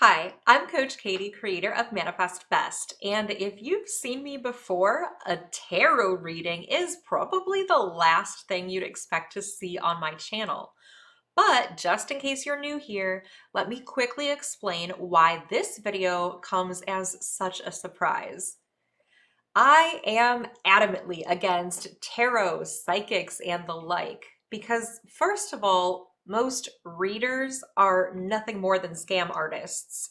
Hi, I'm Coach Katie, creator of Manifest Best, and if you've seen me before, a tarot reading is probably the last thing you'd expect to see on my channel. But just in case you're new here, let me quickly explain why this video comes as such a surprise. I am adamantly against tarot, psychics, and the like, because first of all, most readers are nothing more than scam artists.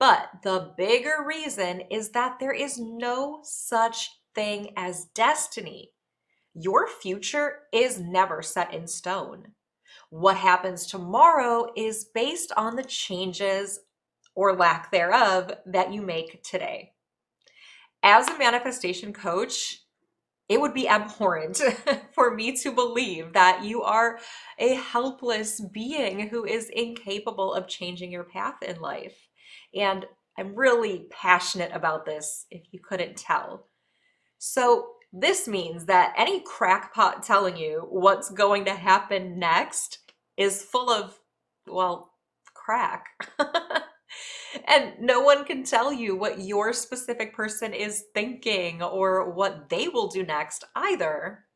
But the bigger reason is that there is no such thing as destiny. Your future is never set in stone. What happens tomorrow is based on the changes or lack thereof that you make today. As a manifestation coach, it would be abhorrent for me to believe that you are a helpless being who is incapable of changing your path in life. And I'm really passionate about this, if you couldn't tell. So this means that any crackpot telling you what's going to happen next is full of, well, crack. And no one can tell you what your specific person is thinking or what they will do next either.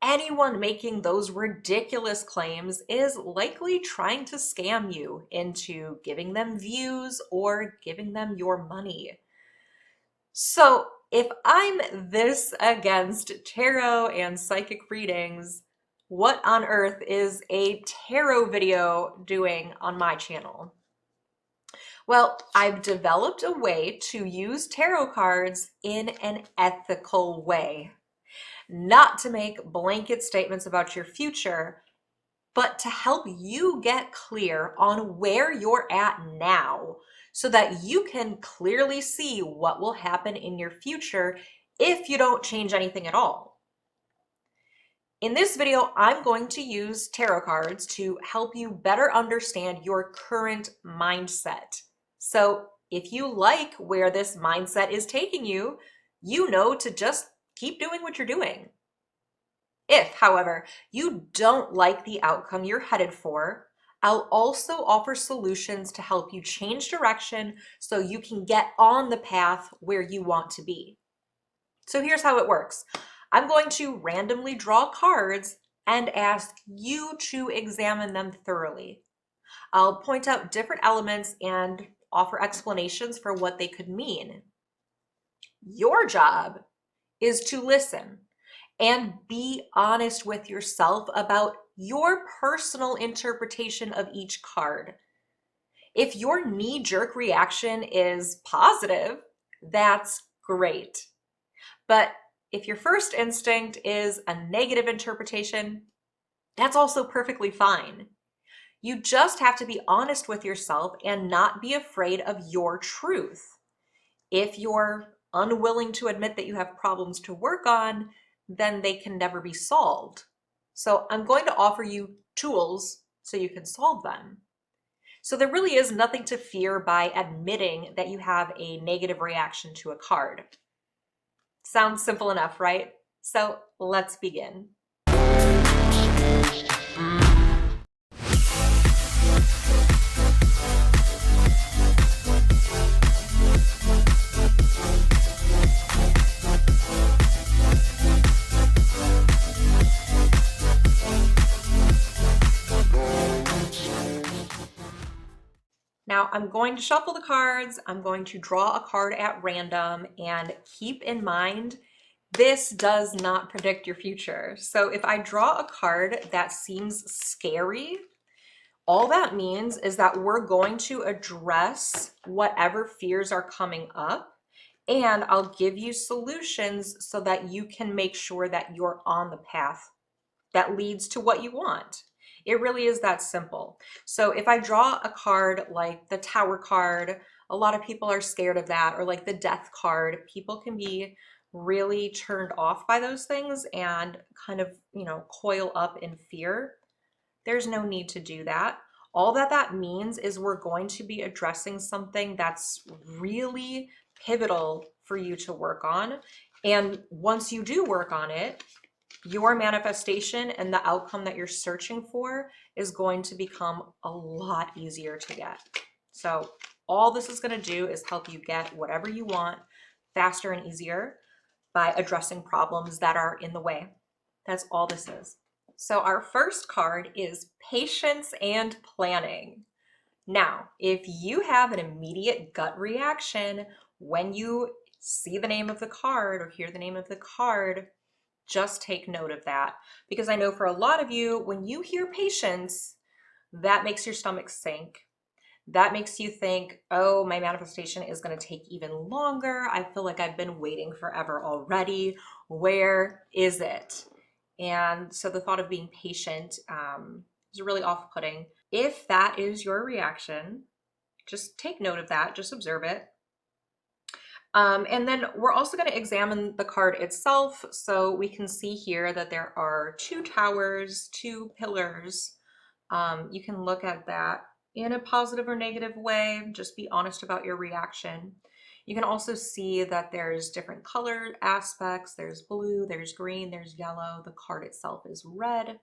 Anyone making those ridiculous claims is likely trying to scam you into giving them views or giving them your money. So if I'm this against tarot and psychic readings, what on earth is a tarot video doing on my channel? Well, I've developed a way to use tarot cards in an ethical way. Not to make blanket statements about your future, but to help you get clear on where you're at now so that you can clearly see what will happen in your future if you don't change anything at all. In this video, I'm going to use tarot cards to help you better understand your current mindset. So if you like where this mindset is taking you, you know to just keep doing what you're doing. If, however, you don't like the outcome you're headed for, I'll also offer solutions to help you change direction so you can get on the path where you want to be. So here's how it works. I'm going to randomly draw cards and ask you to examine them thoroughly. I'll point out different elements and offer explanations for what they could mean. Your job is to listen and be honest with yourself about your personal interpretation of each card. If your knee-jerk reaction is positive, that's great. But if your first instinct is a negative interpretation, that's also perfectly fine. You just have to be honest with yourself and not be afraid of your truth. If you're unwilling to admit that you have problems to work on, then they can never be solved. So I'm going to offer you tools so you can solve them. So there really is nothing to fear by admitting that you have a negative reaction to a card. Sounds simple enough, right? So let's begin. Now I'm going to shuffle the cards, I'm going to draw a card at random, and keep in mind, this does not predict your future. So if I draw a card that seems scary, all that means is that we're going to address whatever fears are coming up, and I'll give you solutions so that you can make sure that you're on the path that leads to what you want. It really is that simple. So if I draw a card like the Tower card, a lot of people are scared of that, or like the Death card, people can be really turned off by those things and kind of, coil up in fear. There's no need to do that. All that means is we're going to be addressing something that's really pivotal for you to work on. And once you do work on it, your manifestation and the outcome that you're searching for is going to become a lot easier to get. So all this is going to do is help you get whatever you want faster and easier by addressing problems that are in the way. That's all this is. So our first card is patience and planning. Now, if you have an immediate gut reaction when you see the name of the card or hear the name of the card, just take note of that. Because I know for a lot of you, when you hear patience, that makes your stomach sink. That makes you think, oh, my manifestation is going to take even longer. I feel like I've been waiting forever already. Where is it? And so the thought of being patient is really off-putting. If that is your reaction, just take note of that, just observe it. And then we're also going to examine the card itself. So we can see here that there are 2 towers, 2 pillars. You can look at that in a positive or negative way. Just be honest about your reaction. You can also see that there's different colored aspects. There's blue, there's green, there's yellow. The card itself is red.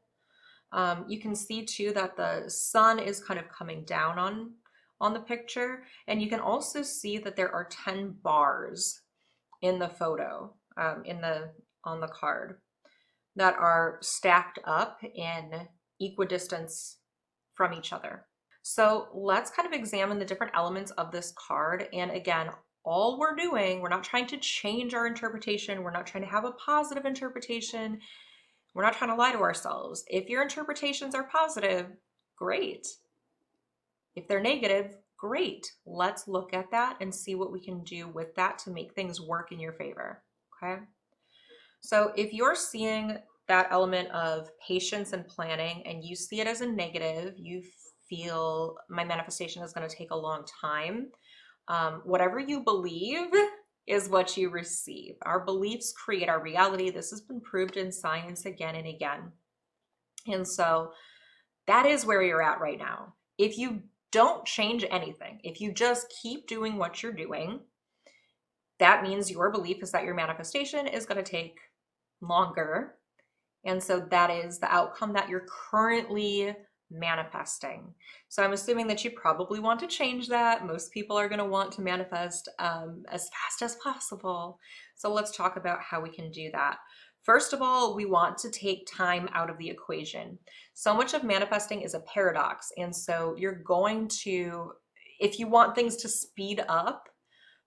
You can see too that the sun is kind of coming down on the picture. And you can also see that there are 10 bars in the photo, on the card, that are stacked up in equidistance from each other. So let's kind of examine the different elements of this card. And again, all we're doing, we're not trying to change our interpretation. We're not trying to have a positive interpretation. We're not trying to lie to ourselves. If your interpretations are positive, great. If they're negative, great. Let's look at that and see what we can do with that to make things work in your favor, okay? So if you're seeing that element of patience and planning and you see it as a negative, you feel my manifestation is going to take a long time, whatever you believe is what you receive. Our beliefs create our reality. This has been proved in science again and again. And so that is where you're at right now. If you don't change anything, if you just keep doing what you're doing, that means your belief is that your manifestation is going to take longer. And so that is the outcome that you're currently manifesting. So I'm assuming that you probably want to change that. Most people are going to want to manifest as fast as possible. So let's talk about how we can do that. First of all, we want to take time out of the equation. So much of manifesting is a paradox. And so you're going to, if you want things to speed up,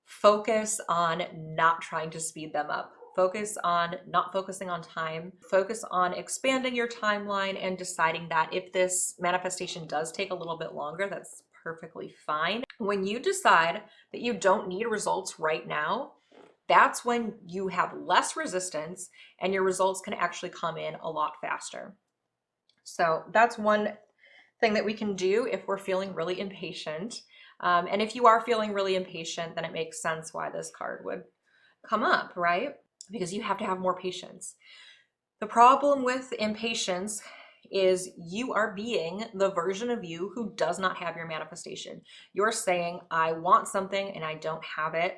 focus on not trying to speed them up. Focus on not focusing on time. Focus on expanding your timeline and deciding that if this manifestation does take a little bit longer, that's perfectly fine. When you decide that you don't need results right now, that's when you have less resistance and your results can actually come in a lot faster. So that's one thing that we can do if we're feeling really impatient. And if you are feeling really impatient, then it makes sense why this card would come up, right? Because you have to have more patience. The problem with impatience is you are being the version of you who does not have your manifestation. You're saying, I want something and I don't have it.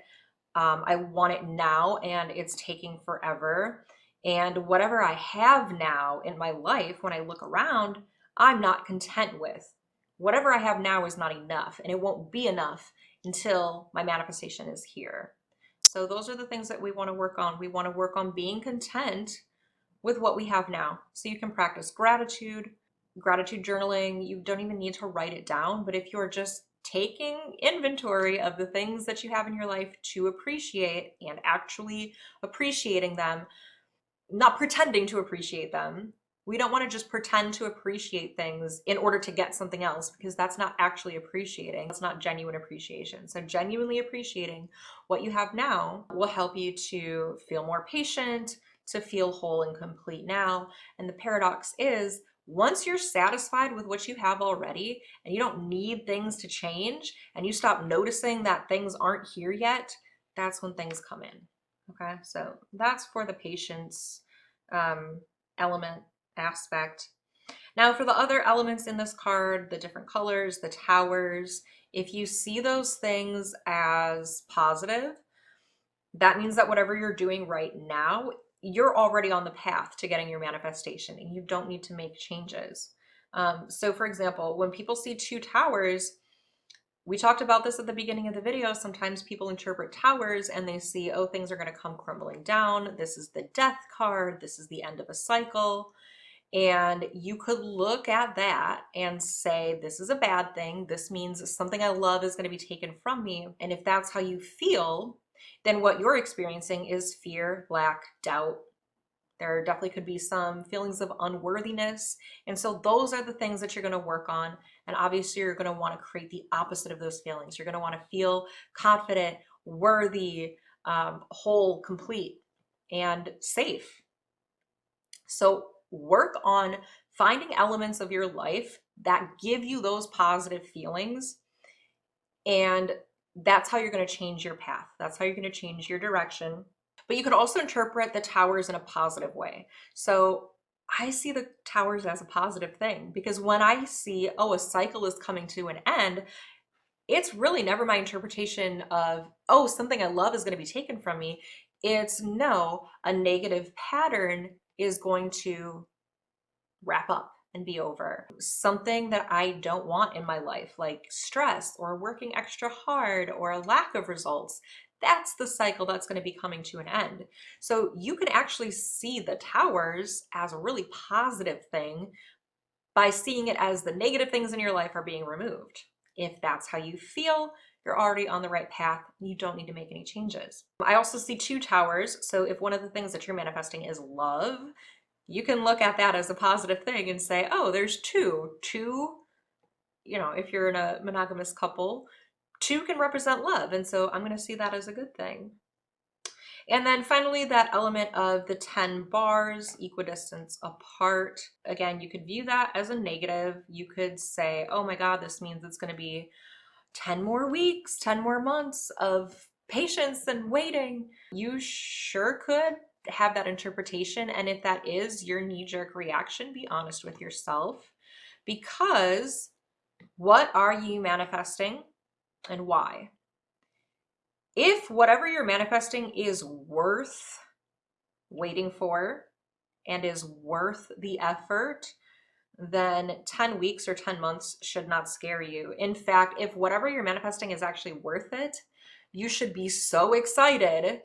I want it now and it's taking forever. And whatever I have now in my life, when I look around, I'm not content with. Whatever I have now is not enough, and it won't be enough until my manifestation is here. So those are the things that we want to work on. We want to work on being content with what we have now. So you can practice gratitude journaling. You don't even need to write it down, but if you're just taking inventory of the things that you have in your life to appreciate and actually appreciating them, not pretending to appreciate them. We don't want to just pretend to appreciate things in order to get something else, because that's not actually appreciating. It's not genuine appreciation. So genuinely appreciating what you have now will help you to feel more patient, to feel whole and complete now. And the paradox is, once you're satisfied with what you have already and you don't need things to change and you stop noticing that things aren't here yet, that's when things come in. Okay, so that's for the patience element aspect. Now for the other elements in this card, the different colors, the towers, if you see those things as positive, that means that whatever you're doing right now, you're already on the path to getting your manifestation and you don't need to make changes. So for example, when people see 2 towers, We talked about this at the beginning of the video. Sometimes people interpret towers and they see, oh, things are going to come crumbling down. This is the death card. This is the end of a cycle. And you could look at that and say, this is a bad thing. This means something I love is going to be taken from me. And if that's how you feel, then what you're experiencing is fear, lack, doubt. There definitely could be some feelings of unworthiness. And so those are the things that you're going to work on. And obviously, you're going to want to create the opposite of those feelings. You're going to want to feel confident, worthy, whole, complete, and safe. So work on finding elements of your life that give you those positive feelings. And that's how you're going to change your path. That's how you're going to change your direction. But you could also interpret the towers in a positive way. So I see the towers as a positive thing, because when I see, oh, a cycle is coming to an end, it's really never my interpretation of, oh, something I love is going to be taken from me. It's no, a negative pattern is going to wrap up and be over. Something that I don't want in my life, like stress or working extra hard or a lack of results, that's the cycle that's going to be coming to an end. So you can actually see the towers as a really positive thing by seeing it as the negative things in your life are being removed. If that's how you feel, you're already on the right path. You don't need to make any changes. I also see two towers. So if one of the things that you're manifesting is love, you can look at that as a positive thing and say, oh, there's two, if you're in a monogamous couple, two can represent love. And so I'm going to see that as a good thing. And then finally, that element of the 10 bars, equidistance apart. Again, you could view that as a negative. You could say, oh my God, this means it's going to be 10 more weeks, 10 more months of patience and waiting. You sure could have that interpretation. And if that is your knee-jerk reaction, be honest with yourself, because what are you manifesting and why? If whatever you're manifesting is worth waiting for and is worth the effort, then 10 weeks or 10 months should not scare you. In fact, if whatever you're manifesting is actually worth it, you should be so excited.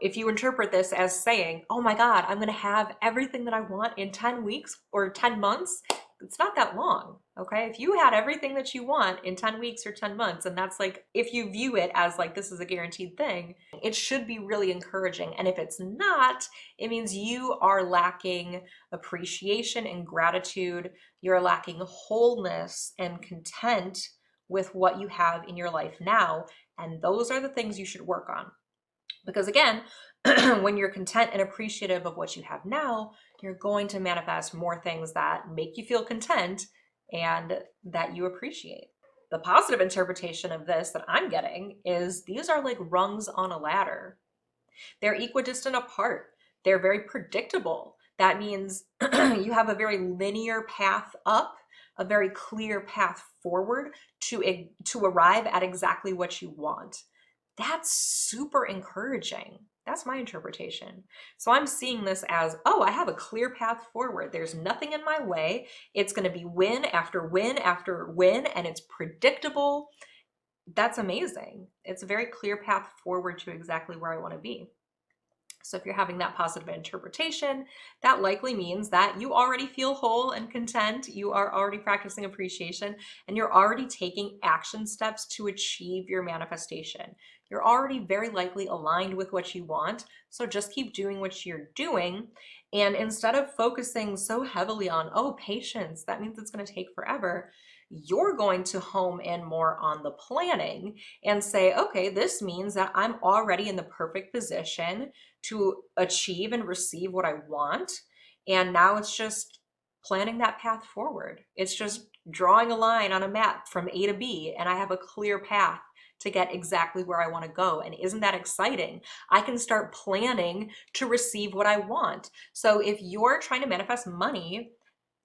If you interpret this as saying, oh my God, I'm going to have everything that I want in 10 weeks or 10 months, it's not that long, okay? If you had everything that you want in 10 weeks or 10 months, and that's like, if you view it as like, this is a guaranteed thing, it should be really encouraging. And if it's not, it means you are lacking appreciation and gratitude. You're lacking wholeness and content with what you have in your life now. And those are the things you should work on. Because again, when you're content and appreciative of what you have now, you're going to manifest more things that make you feel content and that you appreciate. The positive interpretation of this that I'm getting is these are like rungs on a ladder. They're equidistant apart. They're very predictable. That means you have a very linear path up, a very clear path forward to arrive at exactly what you want. That's super encouraging. That's my interpretation. So I'm seeing this as, oh, I have a clear path forward. There's nothing in my way. It's going to be win after win after win, and it's predictable. That's amazing. It's a very clear path forward to exactly where I want to be. So if you're having that positive interpretation, that likely means that you already feel whole and content, you are already practicing appreciation, and you're already taking action steps to achieve your manifestation. You're already very likely aligned with what you want, so just keep doing what you're doing. And instead of focusing so heavily on, oh, patience, that means it's going to take forever, you're going to home in more on the planning and say, okay, this means that I'm already in the perfect position to achieve and receive what I want. And now it's just planning that path forward. It's just drawing a line on a map from A to B, and I have a clear path to get exactly where I want to go. And isn't that exciting? I can start planning to receive what I want. So if you're trying to manifest money,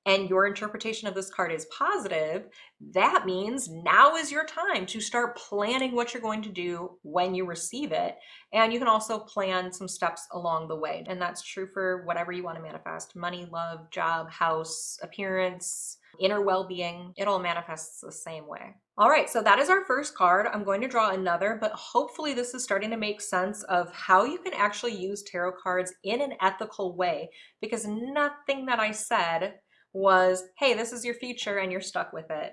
and your interpretation of this card is positive, that means now is your time to start planning what you're going to do when you receive it. And you can also plan some steps along the way. And that's true for whatever you want to manifest: money, love, job, house, appearance, inner well-being. It all manifests the same way. All right, so that is our first card. I'm going to draw another, but hopefully this is starting to make sense of how you can actually use tarot cards in an ethical way, because nothing that I said was, hey, this is your future and you're stuck with it.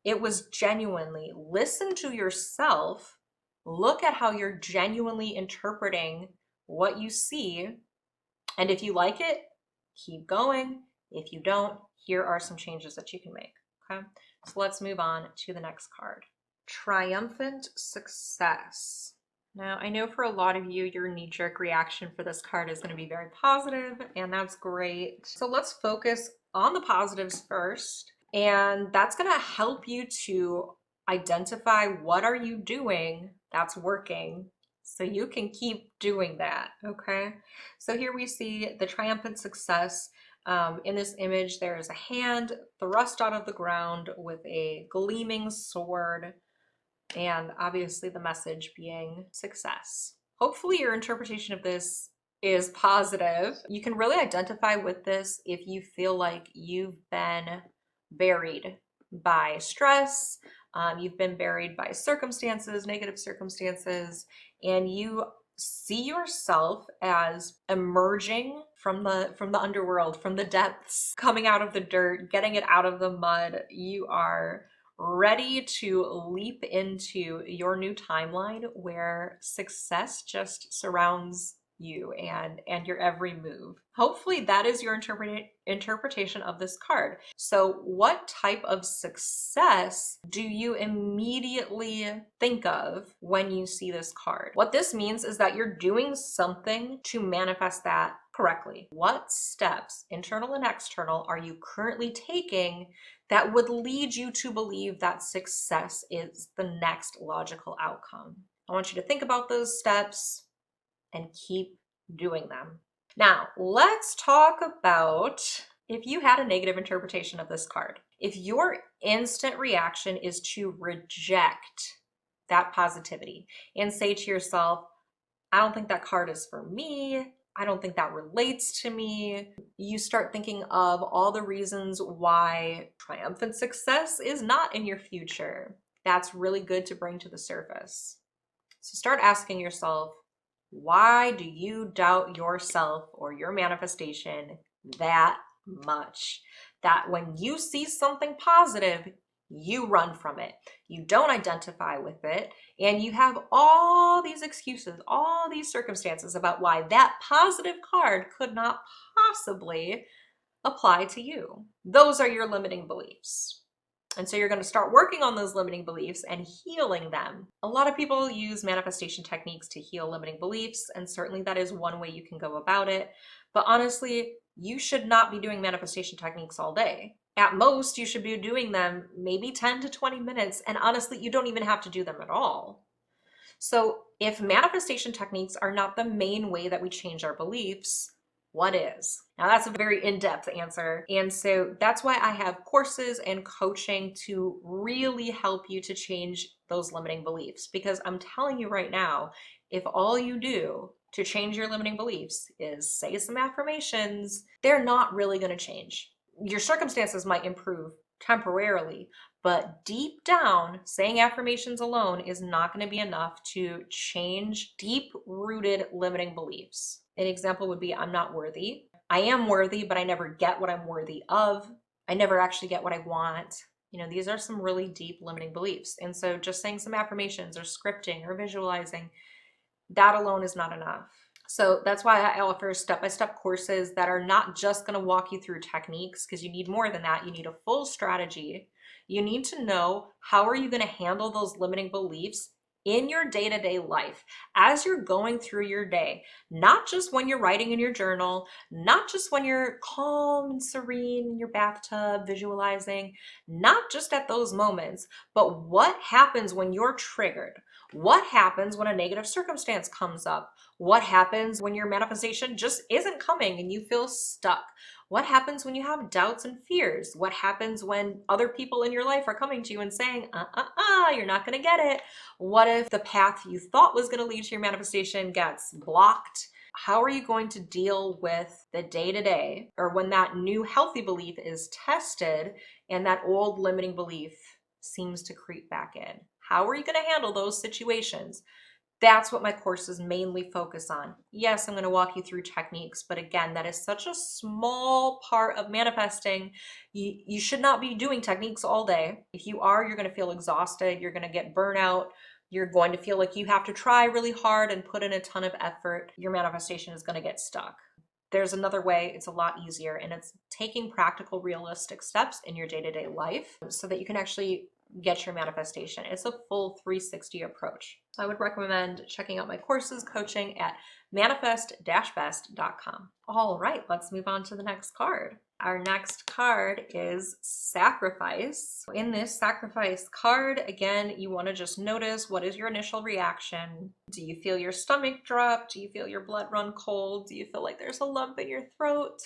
It was genuinely listen to yourself, look at how you're genuinely interpreting what you see, and if you like it, keep going. If you don't, here are some changes that you can make. Okay, so let's move on to the next card. Triumphant success. Now, I know for a lot of you, your knee-jerk reaction for this card is going to be very positive, and that's great. So let's focus on the positives first, and that's going to help you to identify what are you doing that's working so you can keep doing that, okay? So here we see the triumphant success. In this image, there is a hand thrust out of the ground with a gleaming sword, and obviously the message being success. Hopefully your interpretation of this is positive. You can really identify with this if you feel like you've been buried by stress, you've been buried by circumstances, negative circumstances, and you see yourself as emerging from the underworld, from the depths, coming out of the dirt, getting it out of the mud. You are ready to leap into your new timeline where success just surrounds you and your every move. Hopefully that is your interpretation of this card. So what type of success do you immediately think of when you see this card? What this means is that you're doing something to manifest that correctly. What steps, internal and external, are you currently taking that would lead you to believe that success is the next logical outcome? I want you to think about those steps and keep doing them. Now, let's talk about if you had a negative interpretation of this card. If your instant reaction is to reject that positivity and say to yourself, I don't think that card is for me, I don't think that relates to me, you start thinking of all the reasons why triumphant success is not in your future. That's really good to bring to the surface. So start asking yourself, why do you doubt yourself or your manifestation that much? That when you see something positive, you run from it. You don't identify with it. And you have all these excuses, all these circumstances about why that positive card could not possibly apply to you. Those are your limiting beliefs. And so you're going to start working on those limiting beliefs and healing them. A lot of people use manifestation techniques to heal limiting beliefs, and certainly that is one way you can go about it. But honestly, you should not be doing manifestation techniques all day. At most, you should be doing them maybe 10 to 20 minutes, and honestly, you don't even have to do them at all. So if manifestation techniques are not the main way that we change our beliefs, what is? Now that's a very in-depth answer. And so that's why I have courses and coaching to really help you to change those limiting beliefs. Because I'm telling you right now, if all you do to change your limiting beliefs is say some affirmations, they're not really going to change. Your circumstances might improve temporarily, but deep down, saying affirmations alone is not going to be enough to change deep-rooted limiting beliefs. An example would be, I'm not worthy. I am worthy, but I never get what I'm worthy of. I never actually get what I want. You know, these are some really deep limiting beliefs. And so just saying some affirmations or scripting or visualizing, that alone is not enough. So that's why I offer step-by-step courses that are not just going to walk you through techniques, because you need more than that. You need a full strategy. You need to know how are you going to handle those limiting beliefs in your day-to-day life as you're going through your day, not just when you're writing in your journal, not just when you're calm and serene in your bathtub visualizing, not just at those moments, but what happens when you're triggered? What happens when a negative circumstance comes up? What happens when your manifestation just isn't coming and you feel stuck? What happens when you have doubts and fears? What happens when other people in your life are coming to you and saying, you're not going to get it? What if the path you thought was going to lead to your manifestation gets blocked? How are you going to deal with the day-to-day, or when that new healthy belief is tested and that old limiting belief seems to creep back in. How are you going to handle those situations? That's what my courses mainly focus on. Yes, I'm going to walk you through techniques, but again, that is such a small part of manifesting. You should not be doing techniques all day. If you are, you're going to feel exhausted. You're going to get burnout. You're going to feel like you have to try really hard and put in a ton of effort. Your manifestation is going to get stuck. There's another way, it's a lot easier, and it's taking practical, realistic steps in your day-to-day life so that you can actually get your manifestation. It's a full 360 approach. So I would recommend checking out my courses, coaching at manifest-best.com. All right, let's move on to the next card. Our next card is sacrifice. In this sacrifice card, again, you want to just notice, what is your initial reaction? Do you feel your stomach drop? Do you feel your blood run cold? Do you feel like there's a lump in your throat?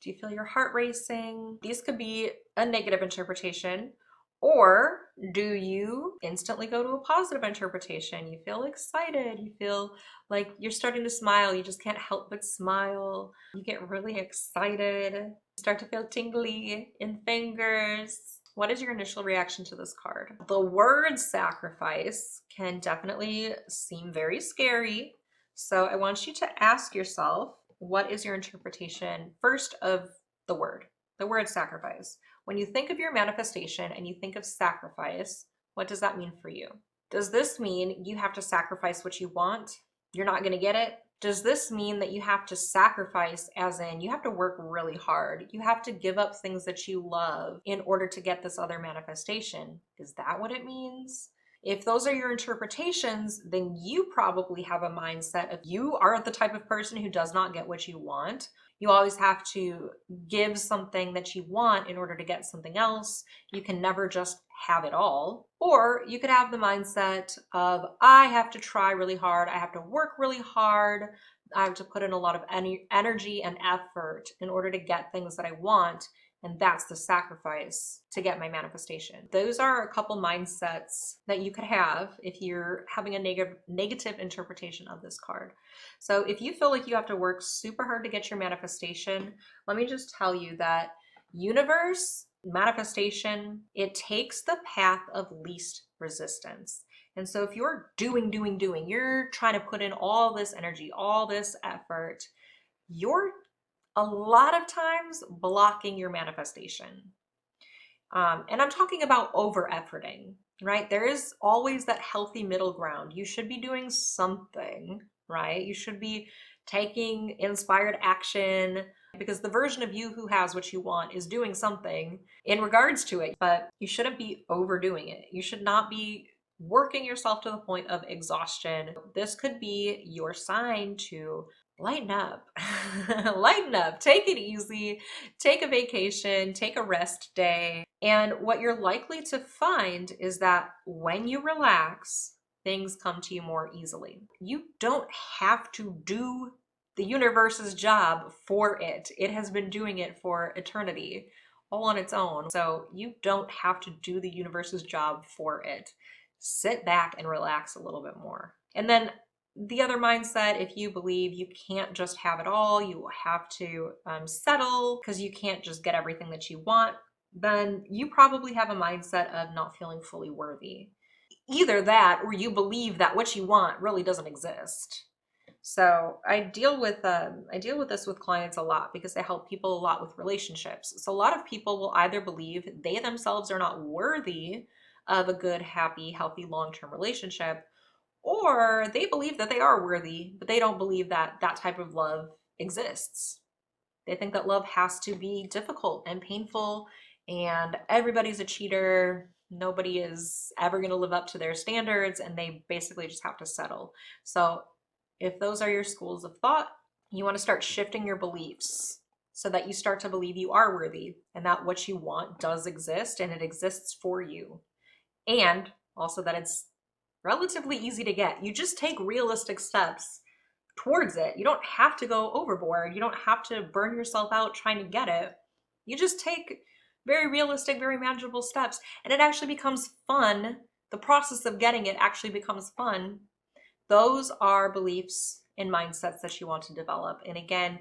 Do you feel your heart racing? These could be a negative interpretation. Or do you instantly go to a positive interpretation? You feel excited. You feel like you're starting to smile. You just can't help but smile. You get really excited. You start to feel tingly in fingers. What is your initial reaction to this card? The word sacrifice can definitely seem very scary. So I want you to ask yourself, what is your interpretation first of the word sacrifice? When you think of your manifestation and you think of sacrifice, what does that mean for you? Does this mean you have to sacrifice what you want? You're not going to get it? Does this mean that you have to sacrifice, as in you have to work really hard? You have to give up things that you love in order to get this other manifestation? Is that what it means? If those are your interpretations, then you probably have a mindset of you are the type of person who does not get what you want. You always have to give something that you want in order to get something else. You can never just have it all. Or you could have the mindset of, I have to try really hard. I have to work really hard. I have to put in a lot of energy and effort in order to get things that I want. And that's the sacrifice to get my manifestation. Those are a couple mindsets that you could have if you're having a negative interpretation of this card. So if you feel like you have to work super hard to get your manifestation, let me just tell you that universe, manifestation, it takes the path of least resistance. And so if you're doing, you're trying to put in all this energy, all this effort, you're a lot of times blocking your manifestation. And I'm talking about over efforting, right? There is always that healthy middle ground. You should be doing something, right? You should be taking inspired action because the version of you who has what you want is doing something in regards to it, but you shouldn't be overdoing it. You should not be working yourself to the point of exhaustion. This could be your sign to lighten up. Lighten up, take it easy, take a vacation, take a rest day. And what you're likely to find is that when you relax, things come to you more easily. You don't have to do the universe's job for it. It has been doing it for eternity, all on its own. So you don't have to do the universe's job for it. Sit back and relax a little bit more. And then the other mindset, if you believe you can't just have it all, you have to settle because you can't just get everything that you want, then you probably have a mindset of not feeling fully worthy. Either that, or you believe that what you want really doesn't exist. So I deal with this with clients a lot because I help people a lot with relationships. So a lot of people will either believe they themselves are not worthy of a good, happy, healthy, long-term relationship, or they believe that they are worthy, but they don't believe that that type of love exists. They think that love has to be difficult and painful, and everybody's a cheater. Nobody is ever going to live up to their standards, and they basically just have to settle. So if those are your schools of thought, you want to start shifting your beliefs so that you start to believe you are worthy and that what you want does exist and it exists for you. And also that it's relatively easy to get. You just take realistic steps towards it. You don't have to go overboard. You don't have to burn yourself out trying to get it. You just take very realistic, very manageable steps, and it actually becomes fun. The process of getting it actually becomes fun. Those are beliefs and mindsets that you want to develop. And again,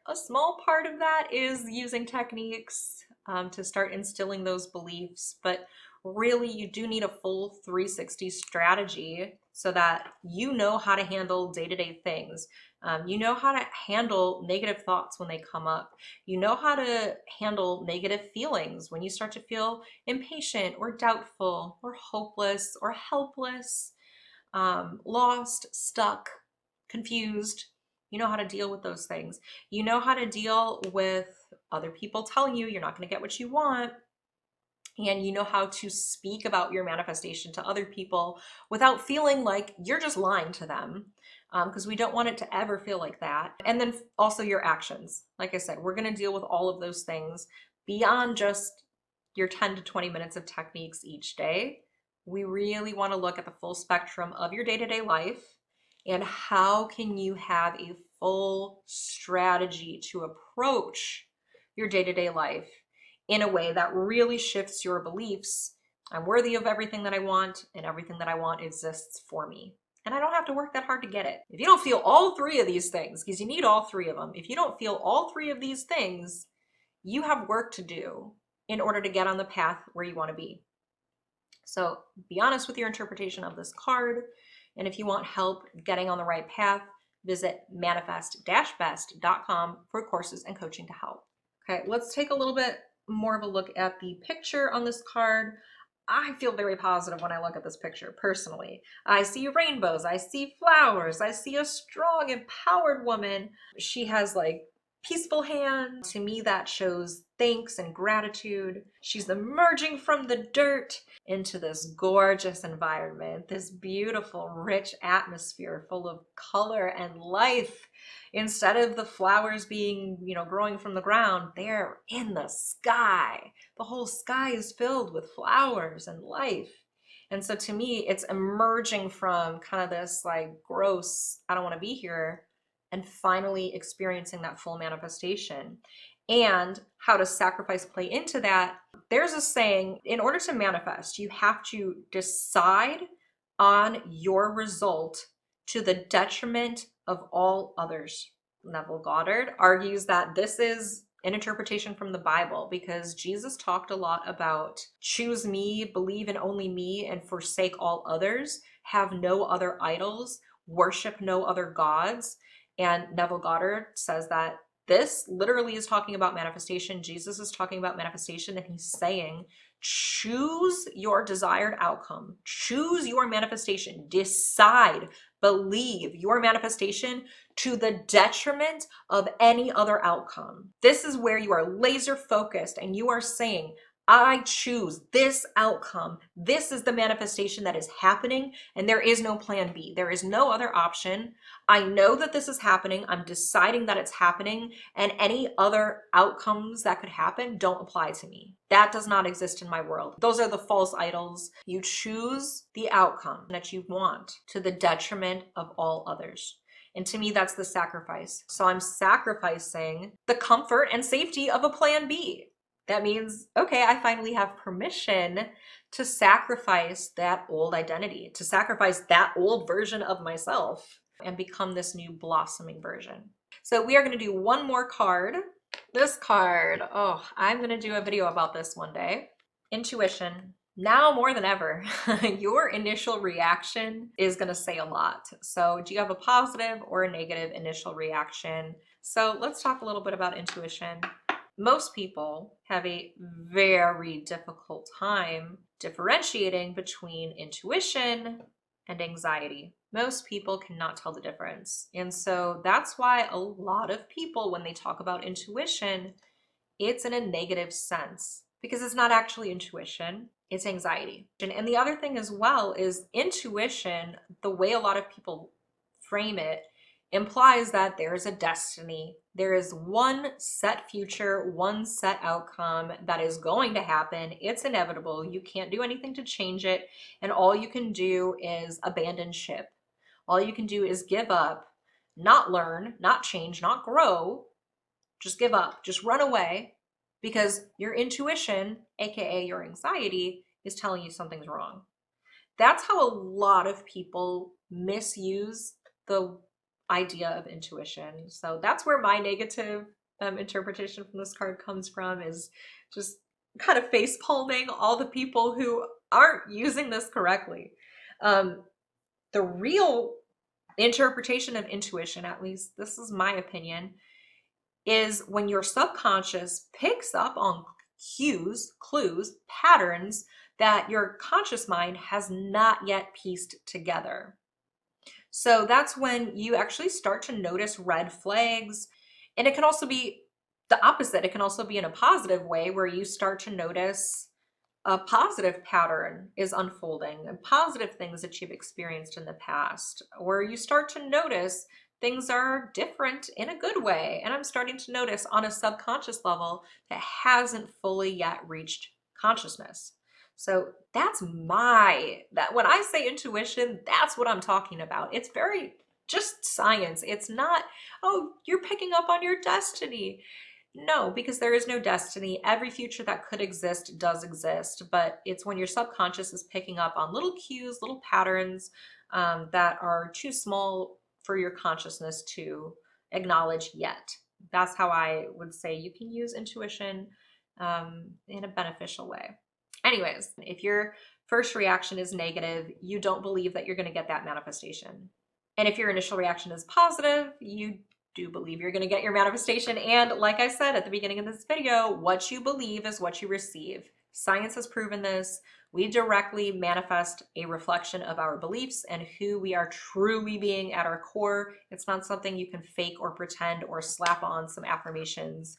a small part of that is using techniques. to start instilling those beliefs. But really, you do need a full 360 strategy so that you know how to handle day-to-day things. You know how to handle negative thoughts when they come up. You know how to handle negative feelings when you start to feel impatient or doubtful or hopeless or helpless, lost, stuck, confused. You know how to deal with those things. You know how to deal with other people telling you you're not going to get what you want. And you know how to speak about your manifestation to other people without feeling like you're just lying to them, because we don't want it to ever feel like that. And then also your actions. Like I said, we're going to deal with all of those things beyond just your 10 to 20 minutes of techniques each day. We really want to look at the full spectrum of your day-to-day life and how can you have a full strategy to approach your day-to-day life in a way that really shifts your beliefs. I'm worthy of everything that I want, and everything that I want exists for me. And I don't have to work that hard to get it. If you don't feel all three of these things, because you need all three of them, if you don't feel all three of these things, you have work to do in order to get on the path where you want to be. So be honest with your interpretation of this card. And if you want help getting on the right path, visit manifest-best.com for courses and coaching to help. Okay, let's take a little bit more of a look at the picture on this card. I feel very positive when I look at this picture personally. I see rainbows, I see flowers, I see a strong, empowered woman. She has like peaceful hand. To me, that shows thanks and gratitude. She's emerging from the dirt into this gorgeous environment, this beautiful, rich atmosphere full of color and life. Instead of the flowers being, growing from the ground, they're in the sky. The whole sky is filled with flowers and life. And so to me, it's emerging from kind of this like gross, I don't want to be here, and finally experiencing that full manifestation. And how does sacrifice play into that? There's a saying, in order to manifest, you have to decide on your result to the detriment of all others. Neville Goddard argues that this is an interpretation from the Bible, because Jesus talked a lot about choose me, believe in only me, and forsake all others, have no other idols, worship no other gods. And Neville Goddard says that this literally is talking about manifestation. Jesus is talking about manifestation, and he's saying, choose your desired outcome, choose your manifestation, decide, believe your manifestation to the detriment of any other outcome. This is where you are laser focused and you are saying, I choose this outcome. This is the manifestation that is happening, and there is no plan B. There is no other option. I know that this is happening. I'm deciding that it's happening, and any other outcomes that could happen don't apply to me. That does not exist in my world. Those are the false idols. You choose the outcome that you want to the detriment of all others. And to me, that's the sacrifice. So I'm sacrificing the comfort and safety of a plan B. That means, okay, I finally have permission to sacrifice that old identity, to sacrifice that old version of myself and become this new blossoming version. So we are going to do one more card. This card, I'm going to do a video about this one day. Intuition. Now more than ever, your initial reaction is going to say a lot. So do you have a positive or a negative initial reaction? So let's talk a little bit about intuition. Most people have a very difficult time differentiating between intuition and anxiety. Most people cannot tell the difference. And so that's why a lot of people, when they talk about intuition, it's in a negative sense, because it's not actually intuition, it's anxiety. And the other thing as well is intuition, the way a lot of people frame it, implies that there is a destiny. There is one set future, one set outcome that is going to happen. It's inevitable. You can't do anything to change it. And all you can do is abandon ship. All you can do is give up, not learn, not change, not grow. Just give up, just run away, because your intuition, aka your anxiety, is telling you something's wrong. That's how a lot of people misuse the idea of intuition. So that's where my negative interpretation from this card comes from is just kind of face palming all the people who aren't using this correctly. The real interpretation of intuition, at least this is my opinion, is when your subconscious picks up on cues, clues, patterns that your conscious mind has not yet pieced together. So that's when you actually start to notice red flags. And it can also be the opposite. It can also be in a positive way where you start to notice a positive pattern is unfolding and positive things that you've experienced in the past, or you start to notice things are different in a good way. And I'm starting to notice on a subconscious level that hasn't fully yet reached consciousness. So that's that when I say intuition, that's what I'm talking about. It's very just science. It's not, oh, you're picking up on your destiny. No, because there is no destiny. Every future that could exist does exist, but it's when your subconscious is picking up on little cues, little patterns that are too small for your consciousness to acknowledge yet. That's how I would say you can use intuition in a beneficial way. Anyways, if your first reaction is negative, you don't believe that you're going to get that manifestation. And if your initial reaction is positive, you do believe you're going to get your manifestation. And like I said at the beginning of this video, what you believe is what you receive. Science has proven this. We directly manifest a reflection of our beliefs and who we are truly being at our core. It's not something you can fake or pretend or slap on some affirmations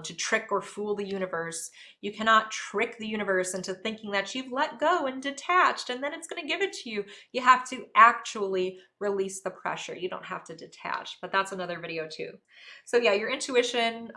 to trick or fool the universe. You cannot trick the universe into thinking that you've let go and detached and then it's going to give it to you. You have to actually release the pressure. You don't have to detach, but that's another video too. So yeah, your intuition,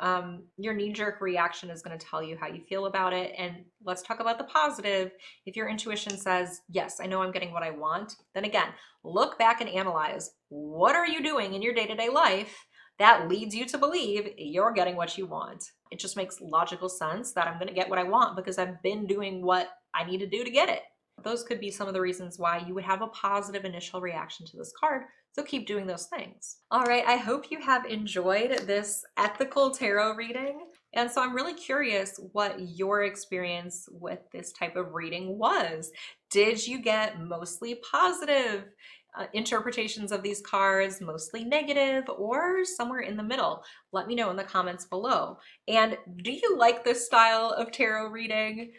your knee-jerk reaction is going to tell you how you feel about it. And let's talk about the positive. If your intuition says, yes, I know I'm getting what I want, then again, look back and analyze, what are you doing in your day-to-day life that leads you to believe you're getting what you want? It just makes logical sense that I'm going to get what I want because I've been doing what I need to do to get it. Those could be some of the reasons why you would have a positive initial reaction to this card. So keep doing those things. All right, I hope you have enjoyed this ethical tarot reading. And so I'm really curious what your experience with this type of reading was. Did you get mostly positive interpretations of these cards, mostly negative, or somewhere in the middle? Let me know in the comments below. And do you like this style of tarot reading?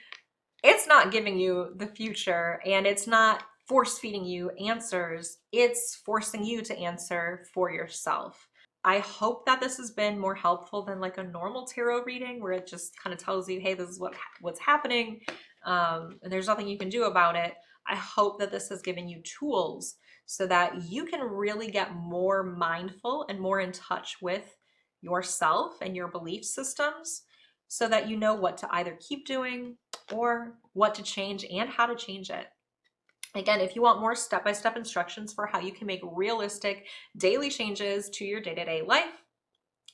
It's not giving you the future and it's not force feeding you answers. It's forcing you to answer for yourself. I hope that this has been more helpful than like a normal tarot reading where it just kind of tells you, hey, this is what's happening, and there's nothing you can do about it. I hope that this has given you tools so that you can really get more mindful and more in touch with yourself and your belief systems so that you know what to either keep doing or what to change and how to change it. Again, if you want more step-by-step instructions for how you can make realistic daily changes to your day-to-day life,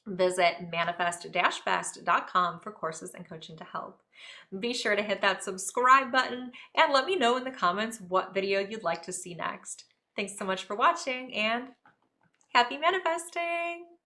visit manifest-best.com for courses and coaching to help. Be sure to hit that subscribe button and let me know in the comments what video you'd like to see next. Thanks so much for watching and happy manifesting!